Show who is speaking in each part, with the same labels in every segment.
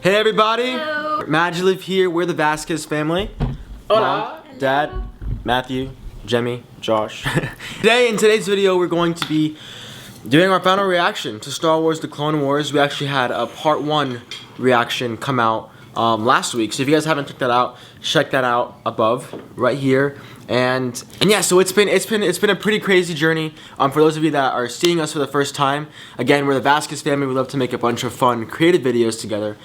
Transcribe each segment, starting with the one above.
Speaker 1: Hey everybody!
Speaker 2: Hello.
Speaker 1: MaJeliv here, we're the Vasquez family.
Speaker 3: Hola.
Speaker 1: Mom, Dad, Matthew, Jemmy, Josh. Today, in today's video, we're going to be doing our final reaction to Star Wars The Clone Wars. We actually had a part 1 reaction come out last week. So if you guys haven't checked that out, check that out above, right here. And yeah, so it's been a pretty crazy journey. For those of you that are seeing us for the first time, again, we're the Vasquez family. We love to make a bunch of fun, creative videos together.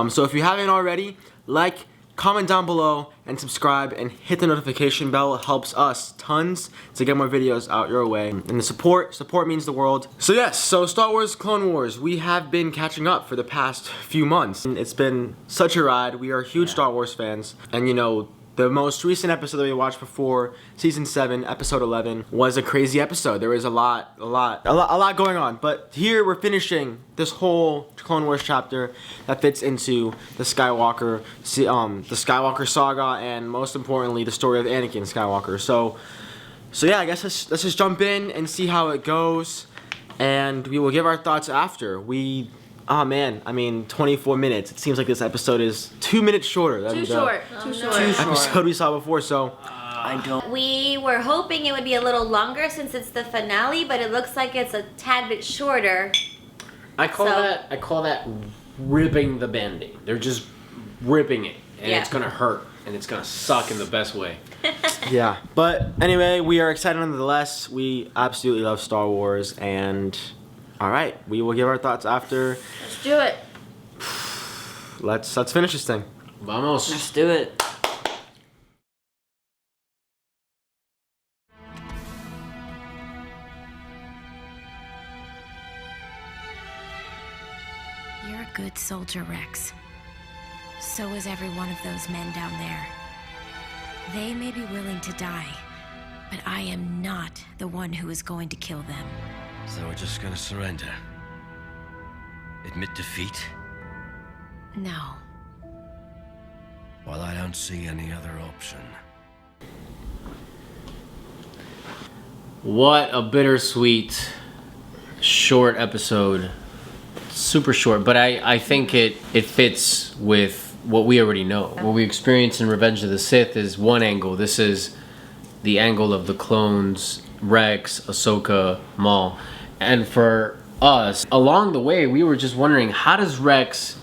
Speaker 1: So if you haven't already, like, comment down below, and subscribe, and hit the notification bell. It helps us tons to get more videos out your way. And the support means the world. So yes, so Star Wars Clone Wars, we have been catching up for the past few months. And it's been such a ride. We are huge Star Wars fans, and you know, the most recent episode that we watched before Season 7, Episode 11, was a crazy episode. There was a lot going on. But here we're finishing this whole Clone Wars chapter that fits into the Skywalker saga, and most importantly, the story of Anakin Skywalker. So yeah, I guess let's just jump in and see how it goes, and we will give our thoughts after. Oh man, I mean, 24 minutes. It seems like this episode is 2 minutes shorter than the episode we saw before, so...
Speaker 2: We were hoping it would be a little longer since it's the finale, but it looks like it's a tad bit shorter.
Speaker 3: I call that ripping the Band-Aid. They're just ripping it, and it's gonna hurt, and it's gonna suck in the best way.
Speaker 1: Yeah, but anyway, we are excited nonetheless. We absolutely love Star Wars, and... Alright, we will give our thoughts after.
Speaker 2: Let's do it.
Speaker 1: Let's finish this thing.
Speaker 3: Vamos.
Speaker 4: Let's do it.
Speaker 5: You're a good soldier, Rex. So is every one of those men down there. They may be willing to die, but I am not the one who is going to kill them.
Speaker 6: So we're just gonna surrender? Admit defeat?
Speaker 5: No.
Speaker 6: Well, I don't see any other option.
Speaker 3: What a bittersweet, short episode. Super short, but I think it fits with what we already know. What we experienced in Revenge of the Sith is one angle. This is the angle of the clones, Rex, Ahsoka, Maul. And for us, along the way, we were just wondering, how does Rex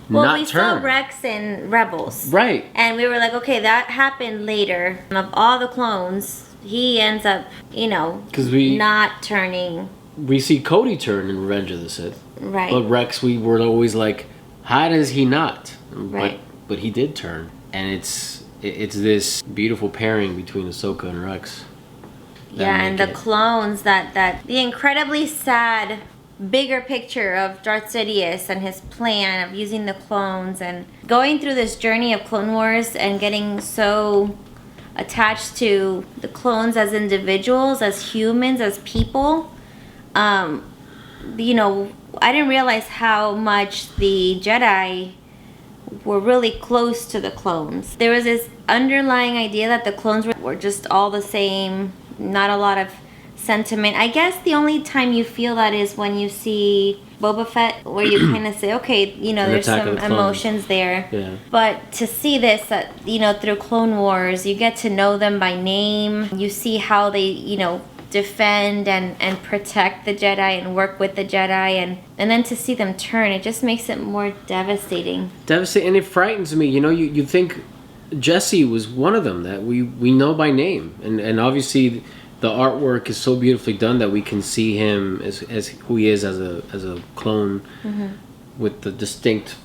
Speaker 3: not
Speaker 2: we
Speaker 3: turn?
Speaker 2: saw Rex in Rebels.
Speaker 3: Right.
Speaker 2: And we were like, okay, that happened later. Of all the clones, he ends up, you know, not turning.
Speaker 3: We see Cody turn in Revenge of the Sith.
Speaker 2: Right.
Speaker 3: But Rex, we were always like, how does he not?
Speaker 2: Right.
Speaker 3: But he did turn. And it's this beautiful pairing between Ahsoka and Rex.
Speaker 2: Yeah, and the clones, the incredibly sad bigger picture of Darth Sidious and his plan of using the clones and going through this journey of Clone Wars and getting so attached to the clones as individuals, as humans, as people. You know, I didn't realize how much the Jedi were really close to the clones. There was this underlying idea that the clones were just all the same. Not a lot of sentiment. I guess the only time you feel that is when you see Boba Fett, where you kind of say, okay, you know, there's some emotions there.
Speaker 3: Yeah.
Speaker 2: But to see this, you know, through Clone Wars, you get to know them by name. You see how they, you know, defend and protect the Jedi and work with the Jedi, and then to see them turn, it just makes it more devastating.
Speaker 3: Devastating, and it frightens me. You know, you think Jesse was one of them that we know by name, and obviously the artwork is so beautifully done that we can see him as who he is as a clone, with the distinct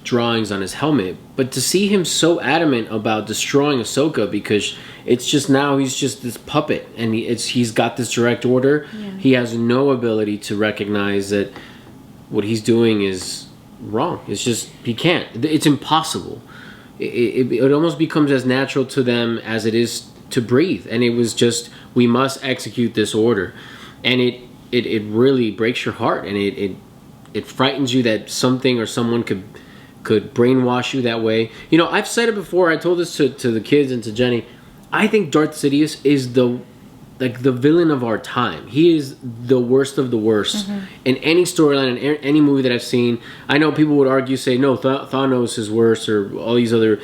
Speaker 3: drawings on his helmet. But to see him so adamant about destroying Ahsoka because it's just now he's just this puppet, and he's got this direct order. Yeah. He has no ability to recognize that what he's doing is wrong. It's just he can't. It's impossible. It almost becomes as natural to them as it is to breathe, and it was just, we must execute this order, and it really breaks your heart, and it frightens you that something or someone could brainwash you that way. You know, I've said it before. I told this to the kids and to Jenny. I think Darth Sidious is the like the villain of our time. He is the worst of the worst in any storyline, in any movie that I've seen. I know people would argue, say, no, Thanos is worse, or all these other.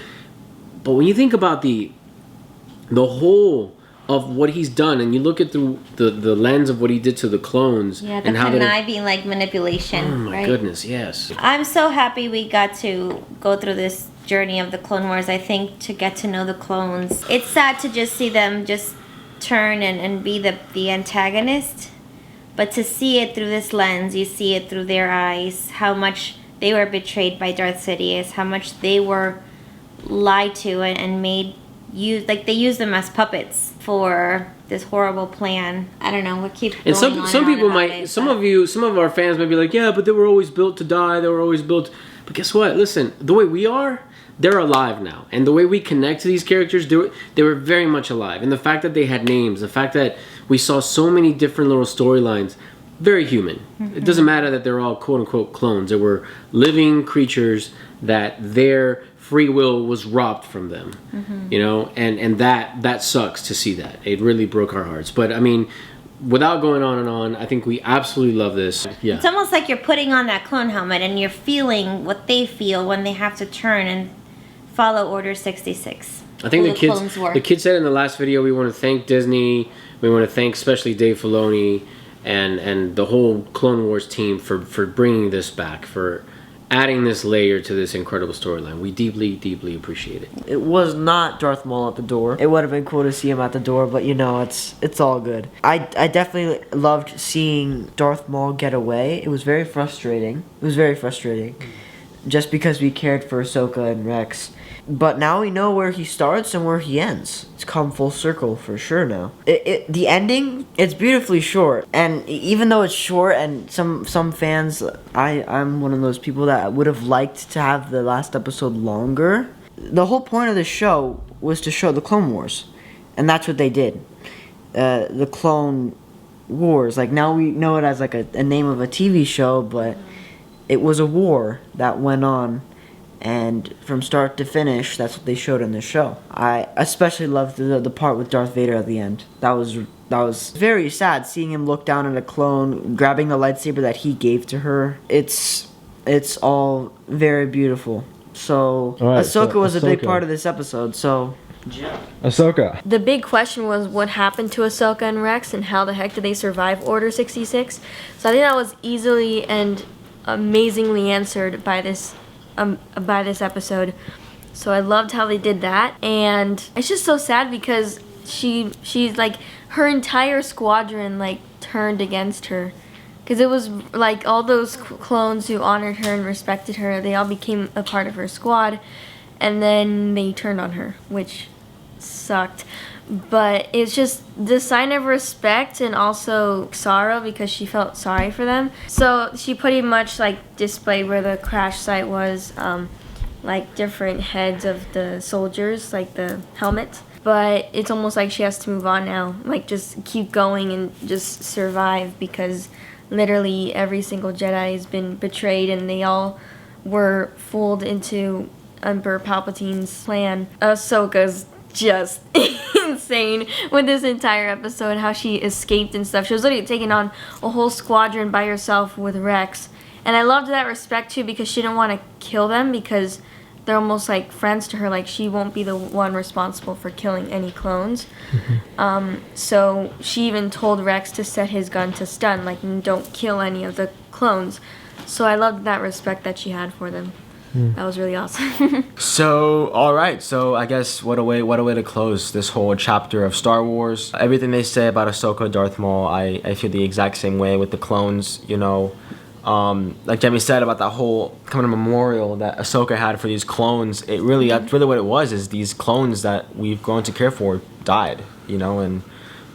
Speaker 3: But when you think about the whole of what he's done, and you look at through the lens of what he did to the clones,
Speaker 2: Yeah, the
Speaker 3: and how
Speaker 2: conniving, like, manipulation.
Speaker 3: oh my goodness, yes.
Speaker 2: I'm so happy we got to go through this journey of the Clone Wars. I think to get to know the clones. It's sad to just see them just turn and be the antagonist, but to see it through this lens, you see it through their eyes, how much they were betrayed by Darth Sidious, how much they were lied to and made use, like they used them as puppets for this horrible plan. I don't know what keeps
Speaker 3: and
Speaker 2: going on.
Speaker 3: some people might,
Speaker 2: it,
Speaker 3: some of our fans might be like, yeah, but they were always built to die. They were always built. But guess what? Listen, the way we are, they're alive now, and the way we connect to these characters, they were very much alive. And the fact that they had names, the fact that we saw so many different little storylines, very human. It doesn't matter that they're all quote unquote clones. They were living creatures that their free will was robbed from them, you know, and that sucks to see that. It really broke our hearts. But I mean, without going on and on, I think we absolutely love this. Yeah,
Speaker 2: it's almost like you're putting on that clone helmet and you're feeling what they feel when they have to turn and follow Order 66.
Speaker 3: I think the kids said in the last video, we want to thank Disney. We want to thank especially Dave Filoni and the whole Clone Wars team for bringing this back, for adding this layer to this incredible storyline. We deeply, deeply appreciate it.
Speaker 4: It was not Darth Maul at the door. It would have been cool to see him at the door, but you know, it's all good. I definitely loved seeing Darth Maul get away. It was very frustrating. Just because we cared for Ahsoka and Rex. But now we know where he starts and where he ends. It's come full circle for sure now. The ending, it's beautifully short. And even though it's short, and some fans, I'm one of those people that would have liked to have the last episode longer. The whole point of the show was to show the Clone Wars. And that's what they did. The Clone Wars. Like, now we know it as like a name of a TV show, but it was a war that went on. And from start to finish, that's what they showed in the show. I especially loved the part with Darth Vader at the end. That was very sad, seeing him look down at a clone, grabbing the lightsaber that he gave to her. It's all very beautiful. So right, Ahsoka was a big part of this episode. So yeah.
Speaker 1: Ahsoka.
Speaker 7: The big question was what happened to Ahsoka and Rex, and how the heck did they survive Order 66? So I think that was easily and amazingly answered by this episode. So I loved how they did that, and it's just so sad because she's like, her entire squadron like turned against her, because it was like all those clones who honored her and respected her, they all became a part of her squad, and then they turned on her, which sucked. But it's just the sign of respect and also sorrow, because she felt sorry for them. So she pretty much like displayed where the crash site was, like different heads of the soldiers, like the helmets. But it's almost like she has to move on now, like just keep going and just survive, because literally every single Jedi has been betrayed and they all were fooled into Emperor Palpatine's plan. Ahsoka's just insane with this entire episode, how she escaped and stuff. She was literally taking on a whole squadron by herself with Rex, and I loved that respect too, because she didn't want to kill them, because they're almost like friends to her. Like, she won't be the one responsible for killing any clones. So she even told Rex to set his gun to stun, like, don't kill any of the clones. So I loved that respect that she had for them. That was really awesome.
Speaker 1: So, alright, so I guess what a way to close this whole chapter of Star Wars. Everything they say about Ahsoka, Darth Maul, I feel the exact same way with the clones, you know. Like Jamie said about that whole kind of memorial that Ahsoka had for these clones, that's really what it was, is these clones that we've grown to care for died, you know, and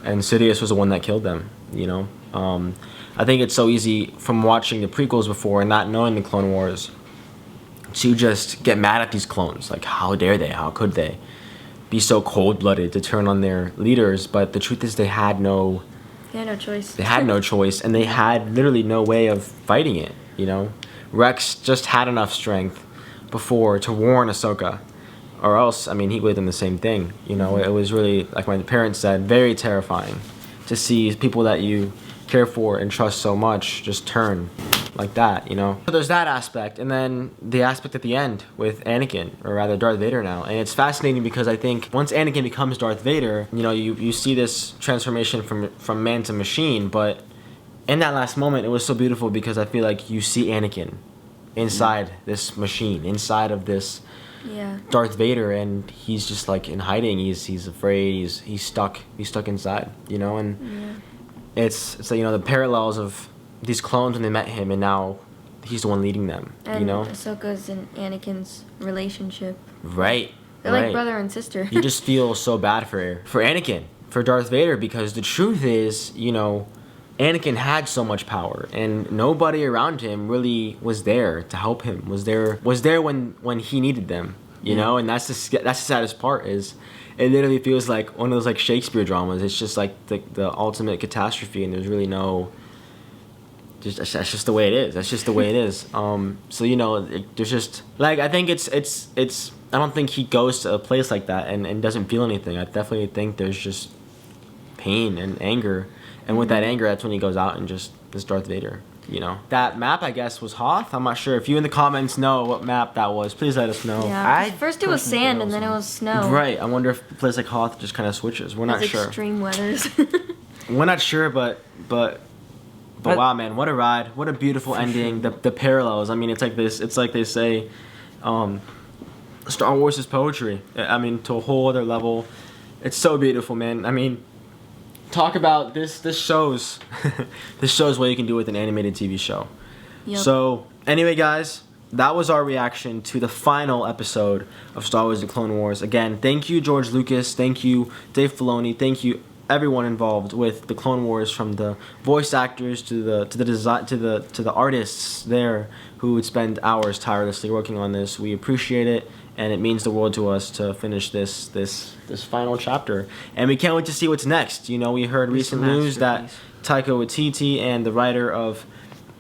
Speaker 1: Sidious was the one that killed them, you know. I think it's so easy from watching the prequels before and not knowing the Clone Wars to just get mad at these clones. Like, how dare they? How could they be so cold-blooded to turn on their leaders? But the truth is they had no
Speaker 7: choice.
Speaker 1: They had no choice, and they had literally no way of fighting it, you know? Rex just had enough strength before to warn Ahsoka, or else, I mean, he would have done the same thing, you know? It was really, like my parents said, very terrifying. to see people that you care for and trust so much just turn like that, you know? So there's that aspect, and then the aspect at the end with Anakin, or rather Darth Vader now. And it's fascinating because I think once Anakin becomes Darth Vader, you know, you see this transformation from man to machine, but in that last moment, it was so beautiful because I feel like you see Anakin inside this machine, inside of this Darth Vader, and he's just like in hiding. He's afraid. He's stuck inside, you know. And it's you know, the parallels of these clones when they met him, and now he's the one leading them.
Speaker 7: And
Speaker 1: you know,
Speaker 7: Ahsoka's and Anakin's relationship.
Speaker 1: Right.
Speaker 7: They're like brother and sister.
Speaker 1: You just feel so bad for Anakin, for Darth Vader, because the truth is, you know, Anakin had so much power, and nobody around him really was there to help him. Was there when he needed them, you know. And that's the saddest part, is it literally feels like one of those like Shakespeare dramas. It's just like the ultimate catastrophe, and there's really no. That's just the way it is. That's just the way it is. So you know, there's just like, I think it's. I don't think he goes to a place like that and doesn't feel anything. I definitely think there's just pain and anger, and with that anger, that's when he goes out and just is Darth Vader. You know, that map, I guess, was Hoth. I'm not sure. If you in the comments know what map that was, please let us know.
Speaker 7: Yeah. First it was sand, and then it was snow.
Speaker 1: Right. I wonder if a place like Hoth just kind of switches. We're not sure.
Speaker 7: Extreme weathers.
Speaker 1: We're not sure, but wow, man, what a ride! What a beautiful ending. The parallels. I mean, it's like this. It's like they say, Star Wars is poetry. I mean, to a whole other level. It's so beautiful, man. I mean, talk about this. This shows. This shows what you can do with an animated TV show. Yep. So anyway, guys, that was our reaction to the final episode of Star Wars: The Clone Wars. Again, thank you, George Lucas. Thank you, Dave Filoni. Thank you, everyone involved with the Clone Wars, from the voice actors to the artists there who would spend hours tirelessly working on this. We appreciate it, and it means the world to us to finish this final chapter. And we can't wait to see what's next. You know, we heard recent news that Taika Waititi and the writer of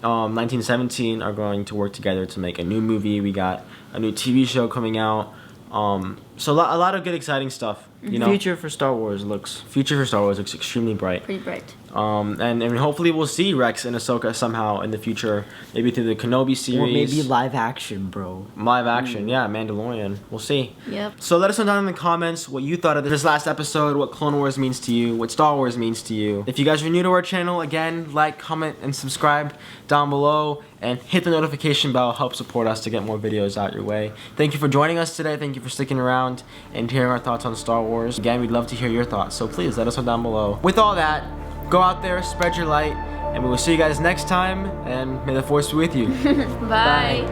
Speaker 1: 1917 are going to work together to make a new movie. We got a new TV show coming out. So a lot of good, exciting stuff. You know, future for Star Wars looks extremely bright.
Speaker 7: Pretty bright.
Speaker 1: And hopefully we'll see Rex and Ahsoka somehow in the future, maybe through the Kenobi series.
Speaker 4: Or maybe live action, bro.
Speaker 1: Live action, yeah, Mandalorian. We'll see.
Speaker 7: Yep.
Speaker 1: So let us know down in the comments what you thought of this last episode, what Clone Wars means to you, what Star Wars means to you. If you guys are new to our channel, again, like, comment, and subscribe down below, and hit the notification bell. Help support us to get more videos out your way. Thank you for joining us today. Thank you for sticking around and hearing our thoughts on Star Wars. Again, we'd love to hear your thoughts, so please let us know down below. With all that, go out there, spread your light, and we will see you guys next time, and may the Force be with you.
Speaker 7: Bye.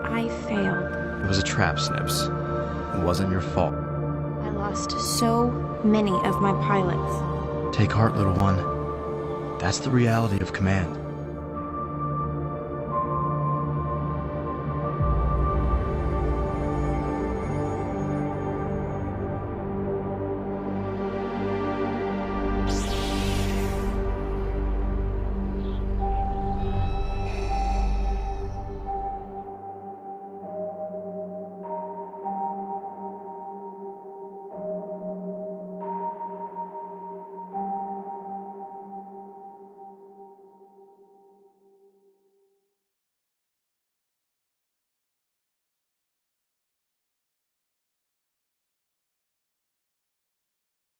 Speaker 8: I failed.
Speaker 9: It was a trap, Snips. It wasn't your fault.
Speaker 8: I lost so many of my pilots.
Speaker 9: Take heart, little one. That's the reality of command.